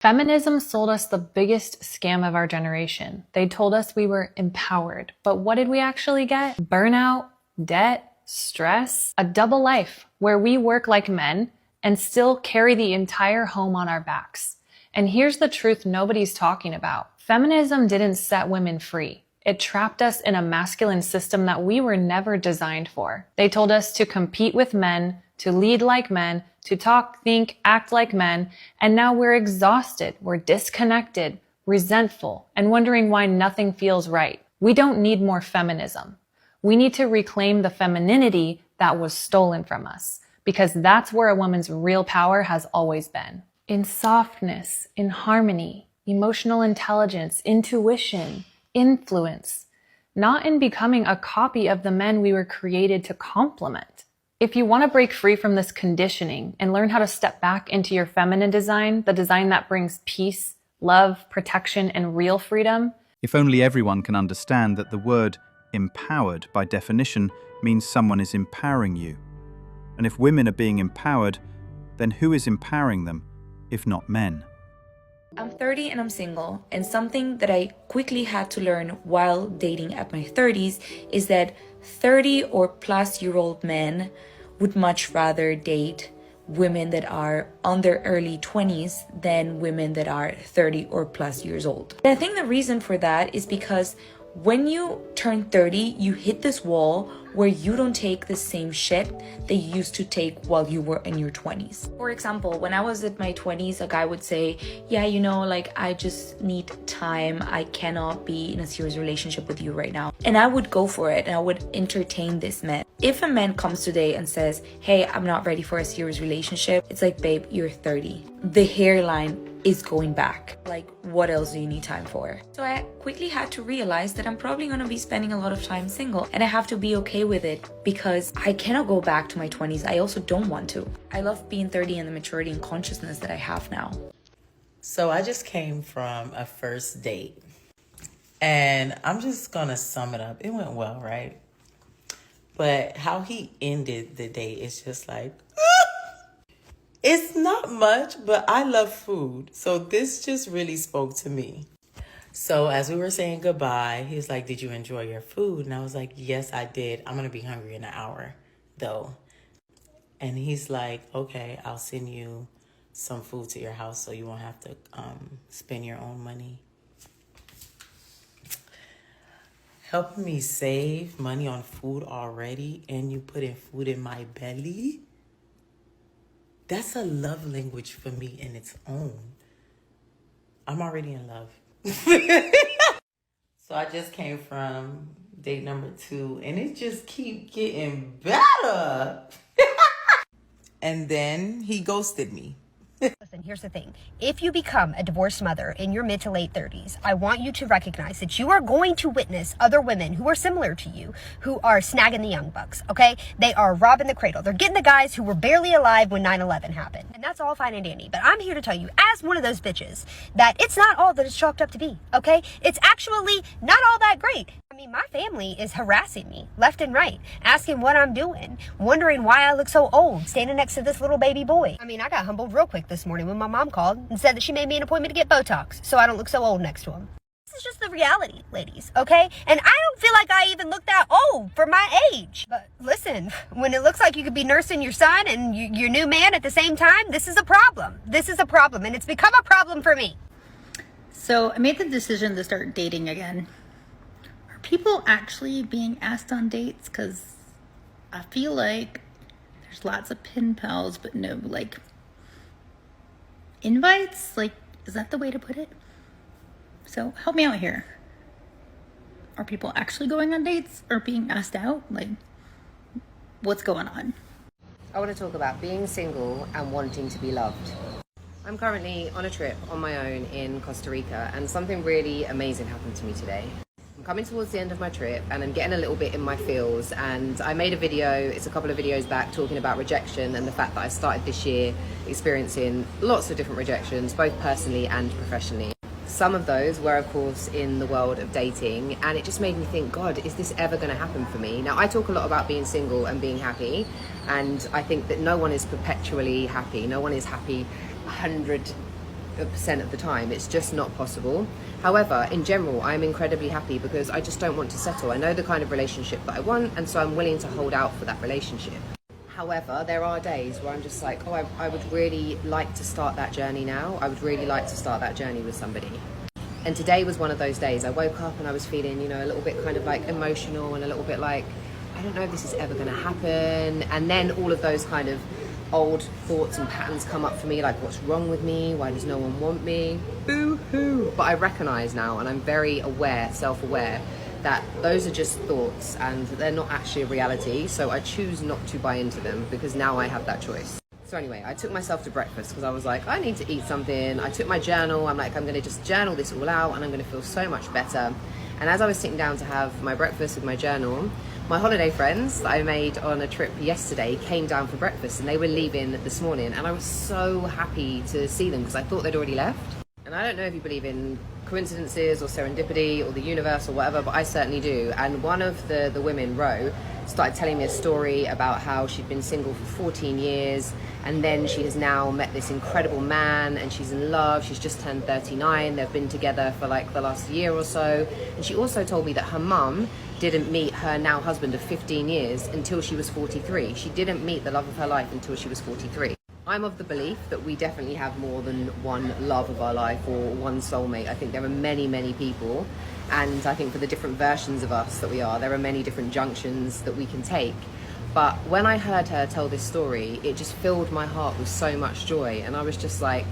Feminism sold us the biggest scam of our generation. They told us we were empowered. But what did we actually get? Burnout, debt, stress, a double life where we work like men and still carry the entire home on our backs. And here's the truth nobody's talking about. Feminism didn't set women free. It trapped us in a masculine system that we were never designed for. They told us to compete with men, to lead like men, to talk, think, act like men, and now we're exhausted, we're disconnected, resentful, and wondering why nothing feels right. We don't need more feminism. We need to reclaim the femininity that was stolen from us, because that's where a woman's real power has always been. In softness, in harmony, emotional intelligence, intuition, influence, not in becoming a copy of the men we were created to complement. If you want to break free from this conditioning and learn how to step back into your feminine design, the design that brings peace, love, protection, and real freedom. If only everyone can understand that the word empowered, by definition, means someone is empowering you. And if women are being empowered, then who is empowering them, if not men? I'm 30 and I'm single, and something that I quickly had to learn while dating at my 30s is that 30 or plus year old men would much rather date women that are on their early 20s than women that are 30 or plus years old. And I think the reason for that is because when you turn 30, you hit this wall where you don't take the same shit that you used to take while you were in your 20s. For example, when I was at my 20s, a guy would say, yeah, I just need time. I cannot be in a serious relationship with you right now. And I would go for it and I would entertain this man. If a man comes today and says, hey, I'm not ready for a serious relationship, it's like, babe, you're 30. The hairline is going back. Like, what else do you need time for? So I quickly had to realize that I'm probably gonna be spending a lot of time single, and I have to be okay with it because I cannot go back to my 20s. I also don't want to. I love being 30 and the maturity and consciousness that I have now. So I just came from a first date, and I'm just gonna sum it up. It went well, right? But how he ended the date is just like, it's not much, but I love food. So this just really spoke to me. So as we were saying goodbye, he was like, did you enjoy your food? And I was like, yes, I did. I'm going to be hungry in an hour, though. And he's like, okay, I'll send you some food to your house so you won't have to spend your own money. Helping me save money on food already, and you putting food in my belly? That's a love language for me in its own. I'm already in love. So I just came from date number 2, and it just keep getting better. And then he ghosted me. Listen, here's the thing. If you become a divorced mother in your mid to late 30s, I want you to recognize that you are going to witness other women who are similar to you, who are snagging the young bucks, okay? They are robbing the cradle. They're getting the guys who were barely alive when 9/11 happened. And that's all fine and dandy. But I'm here to tell you, as one of those bitches, that it's not all that it's chalked up to be, okay? It's actually not all that great. I mean, my family is harassing me left and right, asking what I'm doing, wondering why I look so old, standing next to this little baby boy. I mean, I got humbled real quick this morning when my mom called and said that she made me an appointment to get Botox so I don't look so old next to him. This is just the reality, ladies, okay? And I don't feel like I even look that old for my age. But listen, when it looks like you could be nursing your son and your new man at the same time, this is a problem. This is a problem, and it's become a problem for me. So I made the decision to start dating again. Are people actually being asked on dates? Because I feel like there's lots of pen pals, but no, like, invites? Like, is that the way to put it? So help me out here. Are people actually going on dates or being asked out? Like, what's going on? I want to talk about being single and wanting to be loved. I'm currently on a trip on my own in Costa Rica, and something really amazing happened to me today. I'm coming towards the end of my trip and I'm getting a little bit in my feels, and I made a video, it's a couple of videos back, talking about rejection and the fact that I started this year experiencing lots of different rejections, both personally and professionally. Some of those were, of course, in the world of dating, and it just made me think, God, is this ever going to happen for me? Now, I talk a lot about being single and being happy, and I think that no one is perpetually happy. No one is happy 100 90% of the time. It's just not possible. However, in general, I'm incredibly happy because I just don't want to settle. I know the kind of relationship that I want, and so I'm willing to hold out for that relationship. However, there are days where I'm just like, oh, I would really like to start that journey now. I would really like to start that journey with somebody. And today was one of those days. I woke up and I was feeling, a little bit kind of like emotional and a little bit like, I don't know if this is ever going to happen. And then all of those kind of old thoughts and patterns come up for me, like, what's wrong with me? Why does no one want me? Boo-hoo. But I recognize now, and I'm very aware, self-aware, that those are just thoughts and they're not actually a reality. So I choose not to buy into them because now I have that choice. So anyway, I took myself to breakfast because I was like, I need to eat something. I took my journal. I'm like, I'm going to just journal this all out and I'm going to feel so much better. And as I was sitting down to have my breakfast with my journal, my holiday friends that I made on a trip yesterday came down for breakfast and they were leaving this morning. And I was so happy to see them because I thought they'd already left. And I don't know if you believe in coincidences or serendipity or the universe or whatever, but I certainly do. And one of the women, Ro, started telling me a story about how she'd been single for 14 years and then she has now met this incredible man and she's in love. She's just turned 39. They've been together for like the last year or so. And she also told me that her mum didn't meet her now husband of 15 years until she was 43. She didn't meet the love of her life until she was 43. I'm of the belief that we definitely have more than one love of our life or one soulmate. I think there are many, many people. And I think for the different versions of us that we are, there are many different junctions that we can take. But when I heard her tell this story, it just filled my heart with so much joy. And I was just like,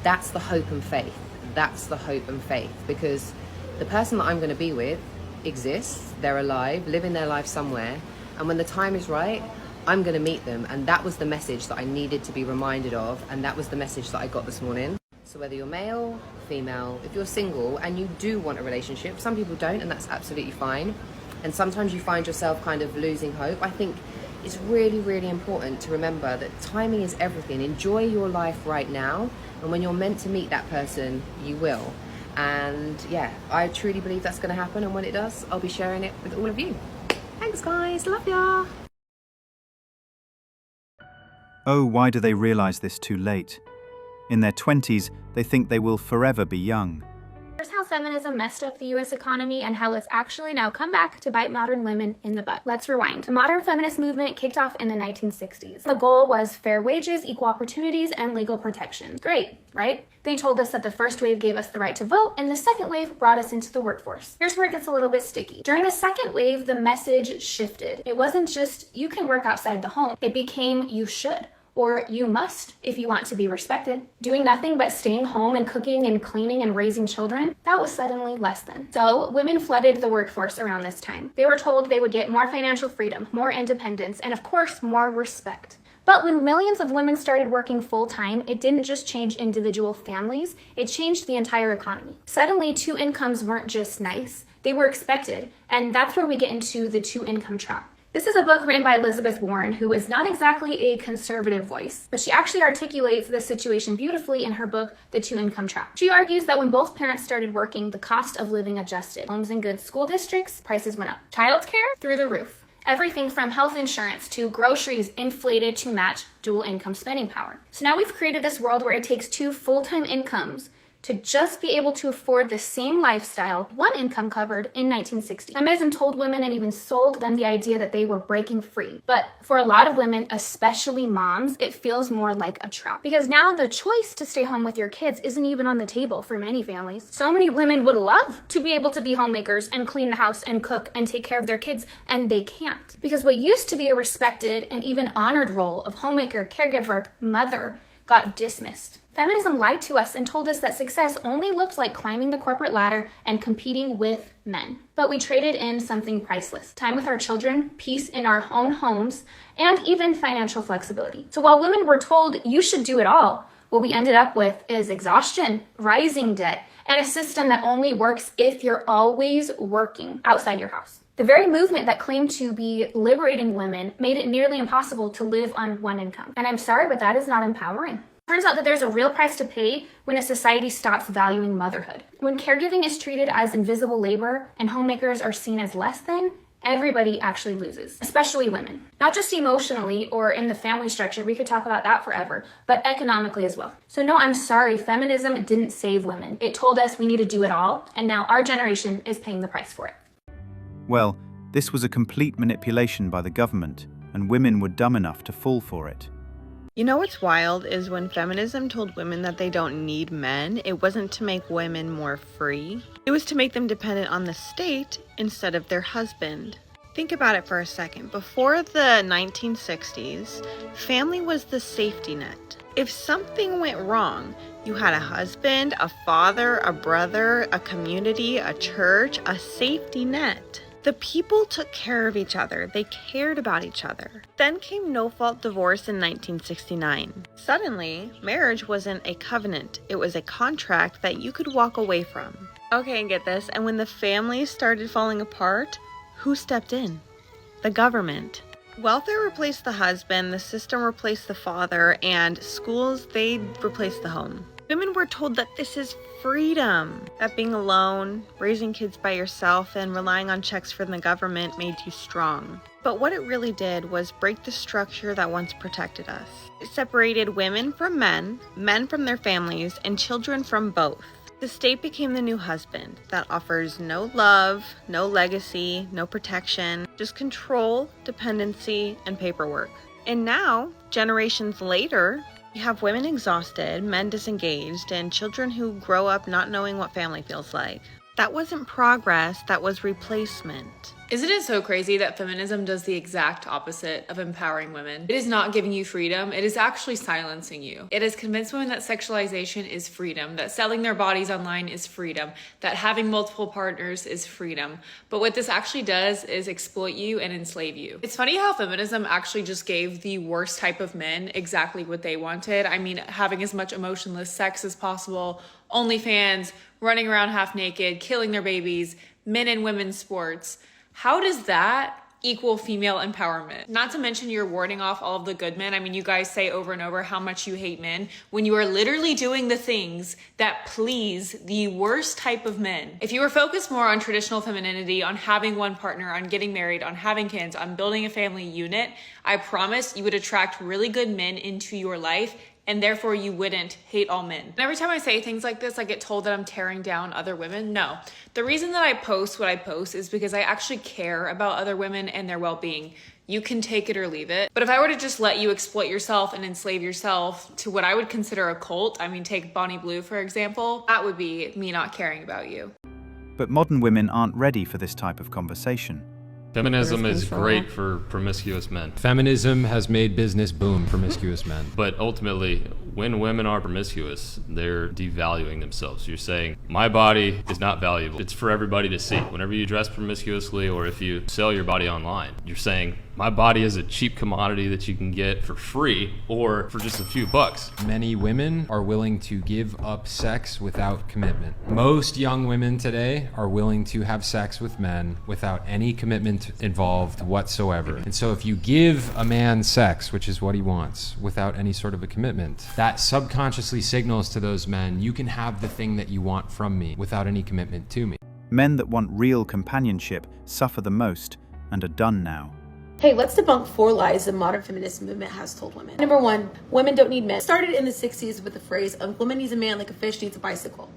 that's the hope and faith. That's the hope and faith. Because the person that I'm going to be with exists. They're alive, living their life somewhere. And when the time is right, I'm going to meet them. And that was the message that I needed to be reminded of. And that was the message that I got this morning. So whether you're male, female, if you're single and you do want a relationship, some people don't, and that's absolutely fine. And sometimes you find yourself kind of losing hope. I think it's really, really important to remember that timing is everything. Enjoy your life right now. And when you're meant to meet that person, you will. And yeah, I truly believe that's going to happen. And when it does, I'll be sharing it with all of you. Thanks, guys. Love ya. Oh, why do they realize this too late? In their 20s, they think they will forever be young. Here's how feminism messed up the US economy and how it's actually now come back to bite modern women in the butt. Let's rewind. The modern feminist movement kicked off in the 1960s. The goal was fair wages, equal opportunities, and legal protection. Great, right? They told us that the first wave gave us the right to vote, and the second wave brought us into the workforce. Here's where it gets a little bit sticky. During the second wave, the message shifted. It wasn't just, you can work outside the home. It became, you should. Or you must if you want to be respected. Doing nothing but staying home and cooking and cleaning and raising children, that was suddenly less than. So women flooded the workforce around this time. They were told they would get more financial freedom, more independence, and of course, more respect. But when millions of women started working full-time, it didn't just change individual families, it changed the entire economy. Suddenly, two incomes weren't just nice, they were expected, and that's where we get into the two-income trap. This is a book written by Elizabeth Warren, who is not exactly a conservative voice, but she actually articulates this situation beautifully in her book, The Two-Income Trap. She argues that when both parents started working, the cost of living adjusted. Homes in good school districts, prices went up. Childcare, through the roof. Everything from health insurance to groceries inflated to match dual income spending power. So now we've created this world where it takes two full-time incomes to just be able to afford the same lifestyle one income covered in 1960. Feminism told women and even sold them the idea that they were breaking free. But for a lot of women, especially moms, it feels more like a trap. Because now the choice to stay home with your kids isn't even on the table for many families. So many women would love to be able to be homemakers and clean the house and cook and take care of their kids, and they can't. Because what used to be a respected and even honored role of homemaker, caregiver, mother got dismissed. Feminism lied to us and told us that success only looked like climbing the corporate ladder and competing with men. But we traded in something priceless: time with our children, peace in our own homes, and even financial flexibility. So while women were told you should do it all, what we ended up with is exhaustion, rising debt, and a system that only works if you're always working outside your house. The very movement that claimed to be liberating women made it nearly impossible to live on one income. And I'm sorry, but that is not empowering. Turns out that there's a real price to pay when a society stops valuing motherhood. When caregiving is treated as invisible labor and homemakers are seen as less than, everybody actually loses, especially women. Not just emotionally or in the family structure, we could talk about that forever, but economically as well. So no, I'm sorry, feminism didn't save women. It told us we need to do it all, and now our generation is paying the price for it. Well, this was a complete manipulation by the government, and women were dumb enough to fall for it. You know what's wild is when feminism told women that they don't need men, it wasn't to make women more free. It was to make them dependent on the state instead of their husband. Think about it for a second. Before the 1960s, family was the safety net. If something went wrong, you had a husband, a father, a brother, a community, a church, a safety net. The people took care of each other. They cared about each other. Then came no-fault divorce in 1969. Suddenly, marriage wasn't a covenant. It was a contract that you could walk away from. Okay, and get this. And when the families started falling apart, who stepped in? The government. Welfare replaced the husband, the system replaced the father, and schools, they replaced the home. Women were told that this is freedom, that being alone, raising kids by yourself, and relying on checks from the government made you strong. But what it really did was break the structure that once protected us. It separated women from men from their families, and children from both. The state became the new husband that offers no love, no legacy, no protection, just control, dependency, and paperwork. And now, generations later, you have women exhausted, men disengaged, and children who grow up not knowing what family feels like. That wasn't progress, that was replacement. Isn't it so crazy that feminism does the exact opposite of empowering women? It is not giving you freedom, it is actually silencing you. It has convinced women that sexualization is freedom, that selling their bodies online is freedom, that having multiple partners is freedom. But what this actually does is exploit you and enslave you. It's funny how feminism actually just gave the worst type of men exactly what they wanted. I mean, having as much emotionless sex as possible, OnlyFans, running around half naked, killing their babies, men and women's sports. How does that equal female empowerment? Not to mention you're warding off all of the good men. I mean, you guys say over and over how much you hate men when you are literally doing the things that please the worst type of men. If you were focused more on traditional femininity, on having one partner, on getting married, on having kids, on building a family unit, I promise you would attract really good men into your life, and therefore you wouldn't hate all men. And every time I say things like this, I get told that I'm tearing down other women. No, the reason that I post what I post is because I actually care about other women and their well-being. You can take it or leave it. But if I were to just let you exploit yourself and enslave yourself to what I would consider a cult, I mean, take Bonnie Blue, for example, that would be me not caring about you. But modern women aren't ready for this type of conversation. Feminism is great for promiscuous men. Feminism has made business boom promiscuous men. But ultimately, when women are promiscuous, they're devaluing themselves. You're saying, my body is not valuable. It's for everybody to see. Whenever you dress promiscuously or if you sell your body online, you're saying, my body is a cheap commodity that you can get for free or for just a few bucks. Many women are willing to give up sex without commitment. Most young women today are willing to have sex with men without any commitment involved whatsoever. And so if you give a man sex, which is what he wants, without any sort of a commitment, that subconsciously signals to those men, you can have the thing that you want from me without any commitment to me. Men that want real companionship suffer the most and are done now. Hey, let's debunk 4 lies the modern feminist movement has told women. Number 1, women don't need men. It started in the 60s with the phrase, a woman needs a man like a fish needs a bicycle.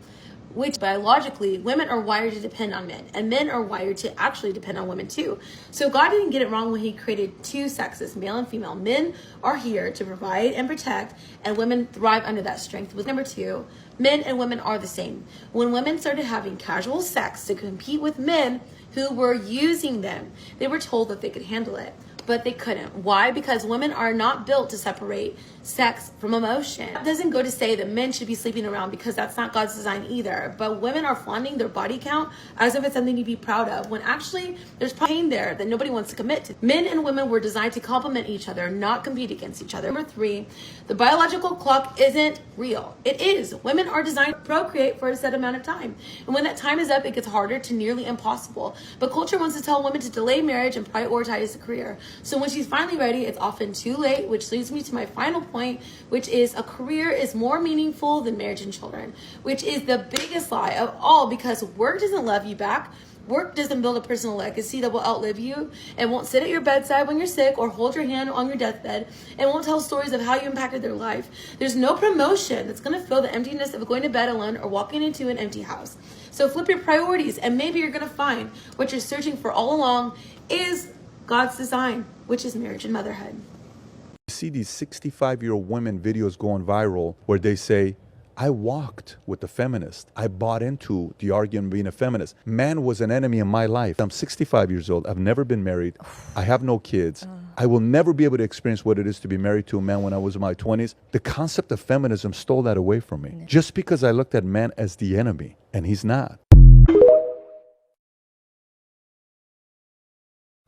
Which biologically, women are wired to depend on men, and men are wired to actually depend on women too. So God didn't get it wrong when he created 2 sexes, male and female. Men are here to provide and protect, and women thrive under that strength. With number 2, men and women are the same. When women started having casual sex to compete with men who were using them, they were told that they could handle it, but they couldn't. Why? Because women are not built to separate sex from emotion. That doesn't go to say that men should be sleeping around, because that's not God's design either. But women are flaunting their body count as if it's something to be proud of, when actually there's pain there that nobody wants to commit to. Men and women were designed to complement each other, not compete against each other. Number 3, the biological clock isn't real. It is. Women are designed to procreate for a set amount of time. And when that time is up, it gets harder to nearly impossible. But culture wants to tell women to delay marriage and prioritize a career. So when she's finally ready, it's often too late, which leads me to my final point, which is a career is more meaningful than marriage and children, which is the biggest lie of all, because work doesn't love you back. Work doesn't build a personal legacy that will outlive you, and won't sit at your bedside when you're sick or hold your hand on your deathbed, and won't tell stories of how you impacted their life. There's no promotion that's going to fill the emptiness of going to bed alone or walking into an empty house. So flip your priorities, and maybe you're going to find what you're searching for all along is God's design, which is marriage and motherhood. You see these 65-year-old women videos going viral where they say, I walked with the feminist. I bought into the argument of being a feminist. Man was an enemy in my life. I'm 65 years old. I've never been married. I have no kids. I will never be able to experience what it is to be married to a man when I was in my 20s. The concept of feminism stole that away from me. Just because I looked at man as the enemy, and he's not.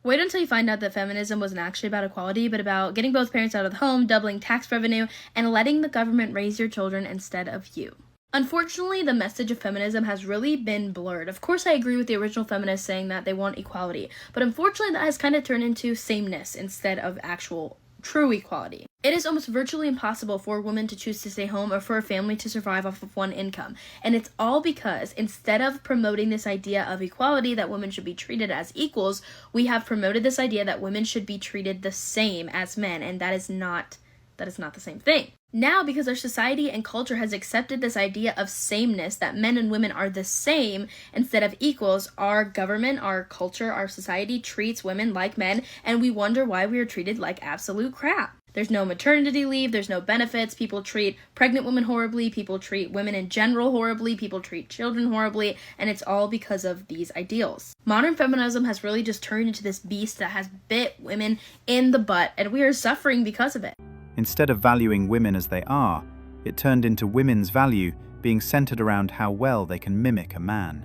Wait until you find out that feminism wasn't actually about equality, but about getting both parents out of the home, doubling tax revenue, and letting the government raise your children instead of you. Unfortunately, the message of feminism has really been blurred. Of course, I agree with the original feminists saying that they want equality, but unfortunately that has kind of turned into sameness instead of actual true equality. It is almost virtually impossible for women to choose to stay home or for a family to survive off of one income. And it's all because instead of promoting this idea of equality that women should be treated as equals, we have promoted this idea that women should be treated the same as men, and that is not the same thing. Now, because our society and culture has accepted this idea of sameness, that men and women are the same instead of equals, our government, our culture, our society treats women like men, and we wonder why we are treated like absolute crap. There's no maternity leave, there's no benefits, people treat pregnant women horribly, people treat women in general horribly, people treat children horribly, and it's all because of these ideals. Modern feminism has really just turned into this beast that has bit women in the butt, and we are suffering because of it. Instead of valuing women as they are, it turned into women's value being centered around how well they can mimic a man.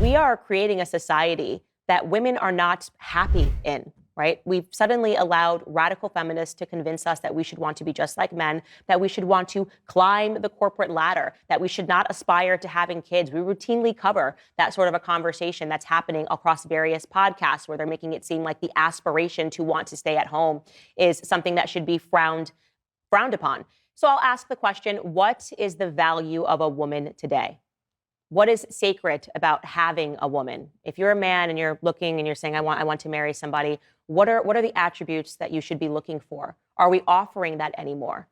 We are creating a society that women are not happy in, right? We've suddenly allowed radical feminists to convince us that we should want to be just like men, that we should want to climb the corporate ladder, that we should not aspire to having kids. We routinely cover that sort of a conversation that's happening across various podcasts where they're making it seem like the aspiration to want to stay at home is something that should be frowned upon. So I'll ask the question, what is the value of a woman today? What is sacred about having a woman? If you're a man and you're looking and you're saying, I want to marry somebody, what are the attributes that you should be looking for? Are we offering that anymore?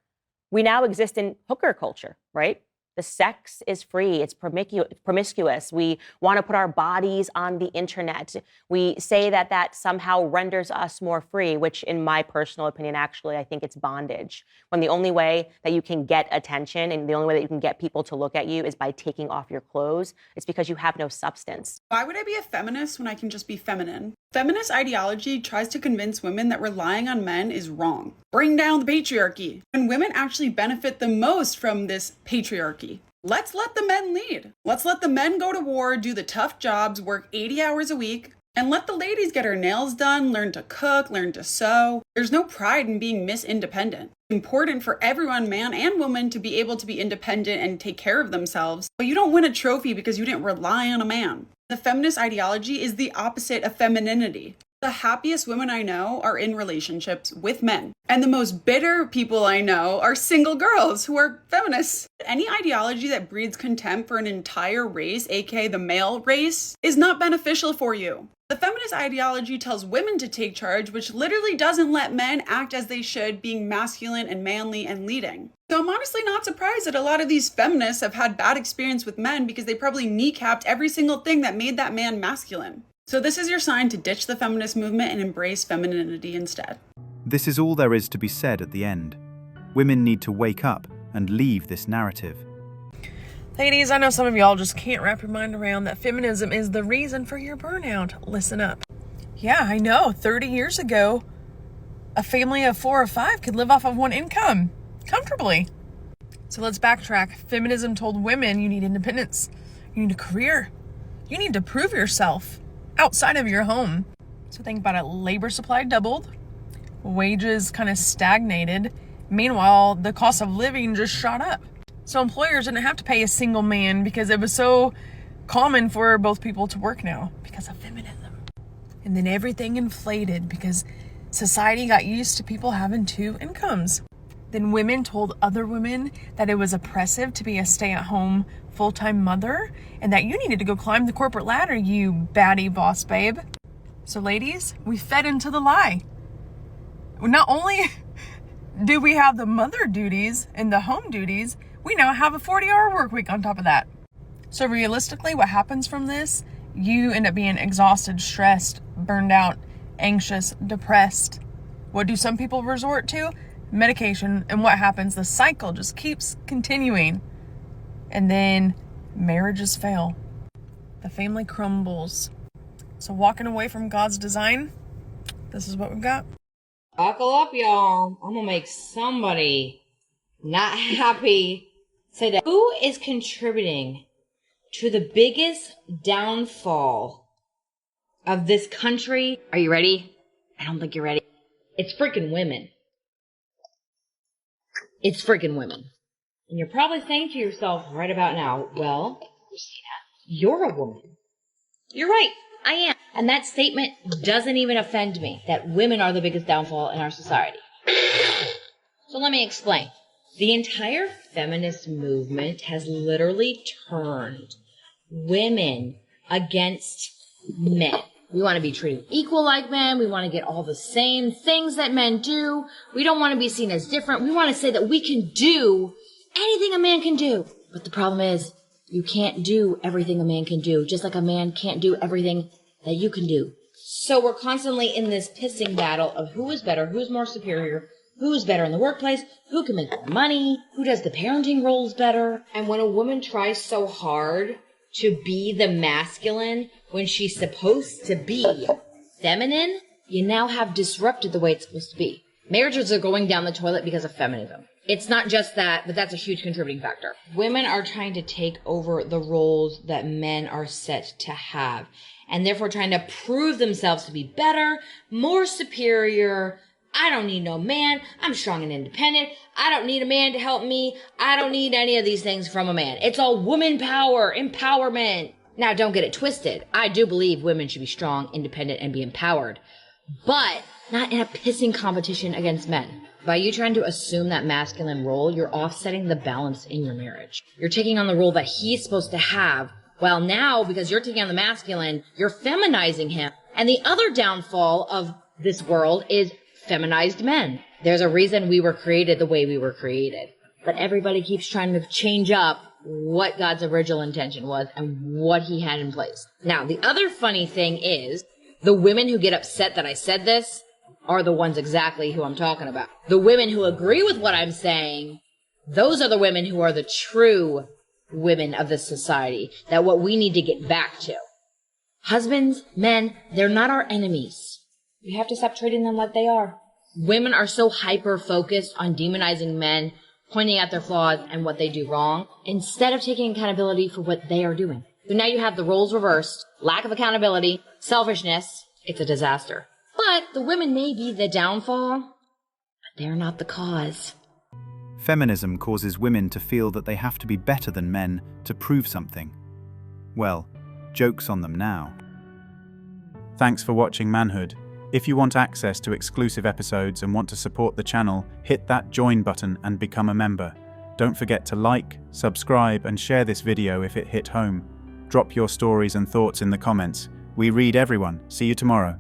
We now exist in hooker culture, right? The sex is free. It's promiscuous. We want to put our bodies on the internet. We say that somehow renders us more free, which in my personal opinion, actually, I think it's bondage. When the only way that you can get attention and the only way that you can get people to look at you is by taking off your clothes, it's because you have no substance. Why would I be a feminist when I can just be feminine? Feminist ideology tries to convince women that relying on men is wrong. Bring down the patriarchy. And women actually benefit the most from this patriarchy. Let's let the men lead. Let's let the men go to war, do the tough jobs, work 80 hours a week, and let the ladies get her nails done, learn to cook, learn to sew. There's no pride in being Miss Independent. It's important for everyone, man and woman, to be able to be independent and take care of themselves. But you don't win a trophy because you didn't rely on a man. The feminist ideology is the opposite of femininity. The happiest women I know are in relationships with men. And the most bitter people I know are single girls who are feminists. Any ideology that breeds contempt for an entire race, aka the male race, is not beneficial for you. The feminist ideology tells women to take charge, which literally doesn't let men act as they should, being masculine and manly and leading. So I'm honestly not surprised that a lot of these feminists have had bad experience with men because they probably kneecapped every single thing that made that man masculine. So this is your sign to ditch the feminist movement and embrace femininity instead. This is all there is to be said at the end. Women need to wake up and leave this narrative. Ladies, I know some of y'all just can't wrap your mind around that feminism is the reason for your burnout. Listen up. Yeah, I know. 30 years ago, a family of 4 or 5 could live off of one income comfortably. So let's backtrack. Feminism told women you need independence. You need a career. You need to prove yourself outside of your home. So think about it. Labor supply doubled. Wages kind of stagnated. Meanwhile, the cost of living just shot up. So employers didn't have to pay a single man because it was so common for both people to work now because of feminism. And then everything inflated because society got used to people having 2 incomes. Then women told other women that it was oppressive to be a stay-at-home full-time mother and that you needed to go climb the corporate ladder, you baddie boss babe. So ladies, we fed into the lie. Not only do we have the mother duties and the home duties, we now have a 40-hour work week on top of that. So realistically, what happens from this? You end up being exhausted, stressed, burned out, anxious, depressed. What do some people resort to? Medication. And what happens? The cycle just keeps continuing. And then marriages fail. The family crumbles. So walking away from God's design, this is what we've got. Buckle up, y'all. I'm gonna make somebody not happy say that. Who is contributing to the biggest downfall of this country? Are you ready? I don't think you're ready. It's freaking women. It's freaking women. And you're probably saying to yourself right about now, well, Christina, you're a woman. You're right. I am. And that statement doesn't even offend me, that women are the biggest downfall in our society. So let me explain. The entire feminist movement has literally turned women against men. We want to be treated equal like men. We want to get all the same things that men do. We don't want to be seen as different. We want to say that we can do anything a man can do. But the problem is, you can't do everything a man can do, just like a man can't do everything that you can do. So we're constantly in this pissing battle of who is better, who's more superior, who's better in the workplace, who can make more money, who does the parenting roles better. And when a woman tries so hard to be the masculine when she's supposed to be feminine, you now have disrupted the way it's supposed to be. Marriages are going down the toilet because of feminism. It's not just that, but that's a huge contributing factor. Women are trying to take over the roles that men are set to have, and therefore trying to prove themselves to be better, more superior. I don't need no man. I'm strong and independent. I don't need a man to help me. I don't need any of these things from a man. It's all woman power, empowerment. Now, don't get it twisted. I do believe women should be strong, independent, and be empowered, but not in a pissing competition against men. By you trying to assume that masculine role, you're offsetting the balance in your marriage. You're taking on the role that he's supposed to have, while now, because you're taking on the masculine, you're feminizing him. And the other downfall of this world is feminized men. There's a reason we were created the way we were created. But everybody keeps trying to change up what God's original intention was and what he had in place. Now, the other funny thing is, the women who get upset that I said this are the ones exactly who I'm talking about. The women who agree with what I'm saying, those are the women who are the true women of this society, that what we need to get back to. Husbands, men, they're not our enemies. We have to stop treating them like they are. Women are so hyper-focused on demonizing men, pointing out their flaws and what they do wrong, instead of taking accountability for what they are doing. So now you have the roles reversed, lack of accountability, selfishness. It's a disaster. But the women may be the downfall, but they're not the cause. Feminism causes women to feel that they have to be better than men to prove something. Well, joke's on them now. Thanks for watching Manhood. If you want access to exclusive episodes and want to support the channel, hit that join button and become a member. Don't forget to like, subscribe, and share this video if it hit home. Drop your stories and thoughts in the comments. We read everyone. See you tomorrow.